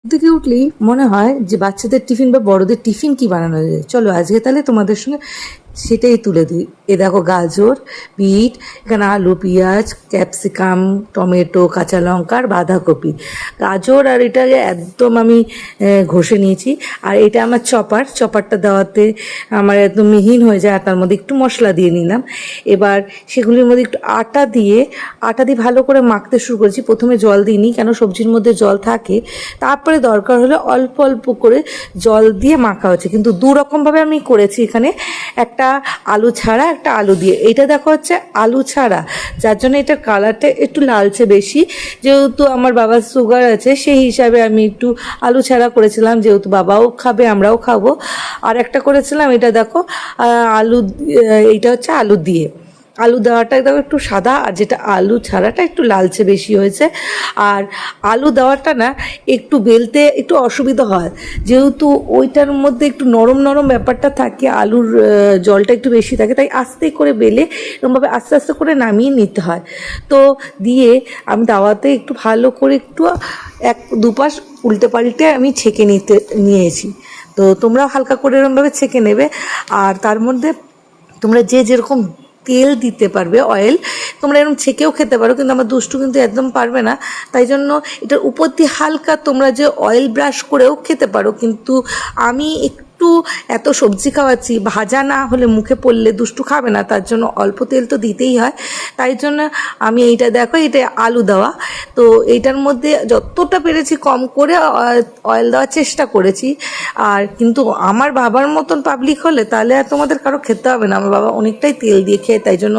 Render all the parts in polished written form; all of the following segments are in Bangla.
থেকে উঠলেই মনে হয় যে বাচ্চাদের টিফিন বা বড়দের টিফিন কি বানানো যায়। চলো আজকে তাহলে তোমাদের সঙ্গে সেটাই তুলে দিই। এ দেখো গাজর, বিট, এখানে আলু, পেঁয়াজ, ক্যাপসিকাম, টমেটো, কাঁচা লঙ্কা আর বাঁধাকপি। গাজর আর এটাকে একদম আমি ঘষে নিয়েছি। আর এটা আমার চপারটা দেওয়াতে আমার একদম মিহিন হয়ে যায়। আর তার মধ্যে একটু মশলা দিয়ে নিলাম। এবার সেগুলির মধ্যে একটু আটা দিয়ে ভালো করে মাখতে শুরু করেছি। প্রথমে জল দিইনি, কেন সবজির মধ্যে জল থাকে। তারপরে দরকার হলে অল্প অল্প করে জল দিয়ে মাখা হচ্ছে, কিন্তু দু রকমভাবে আমি করেছি এখানে, একটা আলু ছাড়া একটা আলু দিয়ে। এটা দেখো হচ্ছে আলু ছাড়া, যার জন্য এটার কালারটা একটু লালচে বেশি। যেহেতু আমার বাবার সুগার আছে সেই হিসাবে আমি একটু আলু ছাড়া করেছিলাম, যেহেতু বাবাও খাবে আমরাও খাবো। আর একটা করেছিলাম এটা দেখো এইটা হচ্ছে আলু দিয়ে। আলু দেওয়াটা একদম একটু সাদা, আর যেটা আলু ছাড়াটা একটু লালচে বেশি হয়েছে। আর আলু দেওয়াটা না একটু বেলতে একটু অসুবিধা হয়, যেহেতু ওইটার মধ্যে একটু নরম নরম ব্যাপারটা থাকে, আলুর জলটা একটু বেশি থাকে, তাই আস্তে করে বেলে এরকমভাবে আস্তে আস্তে করে নামিয়ে নিতে হয়। তো দিয়ে আমি তাওয়াতে একটু ভালো করে একটু এক দুপাশ উল্টে পাল্টে আমি ছেঁকে নিয়েছি। তো তোমরাও হালকা করে এরকমভাবে ছেঁকে নেবে। আর তার মধ্যে তোমরা যে যেরকম তেল দিতে পারবে, অয়েল, তোমরা এরকম ছেঁকেও খেতে পারো, কিন্তু আমার দুষ্টু কিন্তু একদম পারবে না। তাই জন্য এটার উপর দিয়ে হালকা তোমরা যে অয়েল ব্রাশ করেও খেতে পারো, কিন্তু আমি একটু এত সবজি খাওয়াচ্ছি, ভাজা না হলে মুখে পড়লে দুষ্টু খাবে না, তার জন্য অল্প তেল তো দিতেই হয়। তাই জন্য আমি এইটা দেখো, এটা আলু দেওয়া। তো এইটার মধ্যে যতটা পেরেছি কম করে অয়েল দেওয়ার চেষ্টা করেছি। আর কিন্তু আমার বাবার মতন পাবলিক হলে তাহলে আর তোমাদের কারো খেতে হবে না। আমার বাবা অনেকটাই তেল দিয়ে খেয়ে, তাই জন্য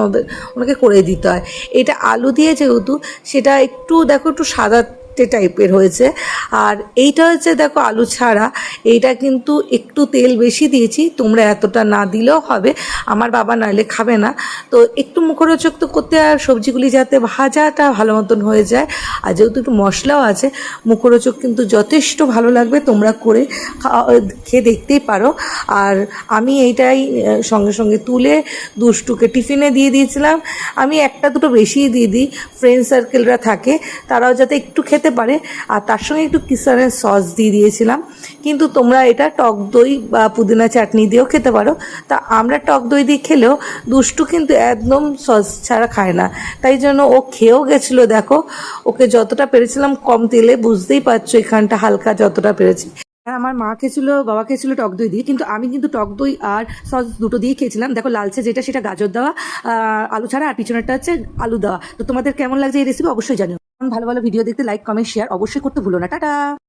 ওনাকে করে দিতে হয়। এটা আলু দিয়ে যেহেতু, সেটা একটু দেখো একটু সাদা টাইপের হয়েছে। আর এইটা হচ্ছে দেখো আলু ছাড়া, এইটা কিন্তু একটু তেল বেশি দিয়েছি, তোমরা এতটা না দিলেও হবে, আমার বাবা নাইলে খাবে না। তো একটু মুখরোচক তো করতে, আর সবজিগুলি যাতে ভাজাটা ভালো মতন হয়ে যায়, আর যেহেতু একটু মশলাও আছে, মুখরোচক কিন্তু যথেষ্ট ভালো লাগবে। তোমরা করে খেয়ে দেখতেই পারো। আর আমি এইটাই সঙ্গে সঙ্গে তুলে দুষ্টুকে টিফিনে দিয়ে দিয়েছিলাম। আমি একটা দুটো বেশিই দিয়ে দিই, ফ্রেন্ড সার্কেলরা থাকে তারাও যাতে একটু খেতে পারে। আর তার সঙ্গে একটু কিষানের সস দিয়ে দিয়েছিলাম। কিন্তু তোমরা এটা টক দই বা পুদিনা চাটনি দিয়েও খেতে পারো। তা আমরা টক দই দিয়ে খেলেও দুষ্টু কিন্তু একদম সস ছাড়া খায় না, তাই জন্য ও খেয়েও গেছিলো। দেখো ওকে যতটা পেরেছিলাম কম তেলে, বুঝতেই পারছো এখানটা হালকা যতটা পেরেছি। আর আমার মা খেয়েছিল, বাবা খেয়েছিল টক দই দিয়ে, কিন্তু আমি কিন্তু টক দই আর সস দুটো দিয়ে খেয়েছিলাম। দেখো লালচে যেটা সেটা গাজর দেওয়া, আলু ছাড়া, আর পিছনেরটা হচ্ছে আলু দেওয়া। তো তোমাদের কেমন লাগছে এই রেসিপি অবশ্যই জানিও। ভালো ভালো ভিডিও দেখতে লাইক কমেন্ট শেয়ার অবশ্যই করতে ভুলো না। টাটা।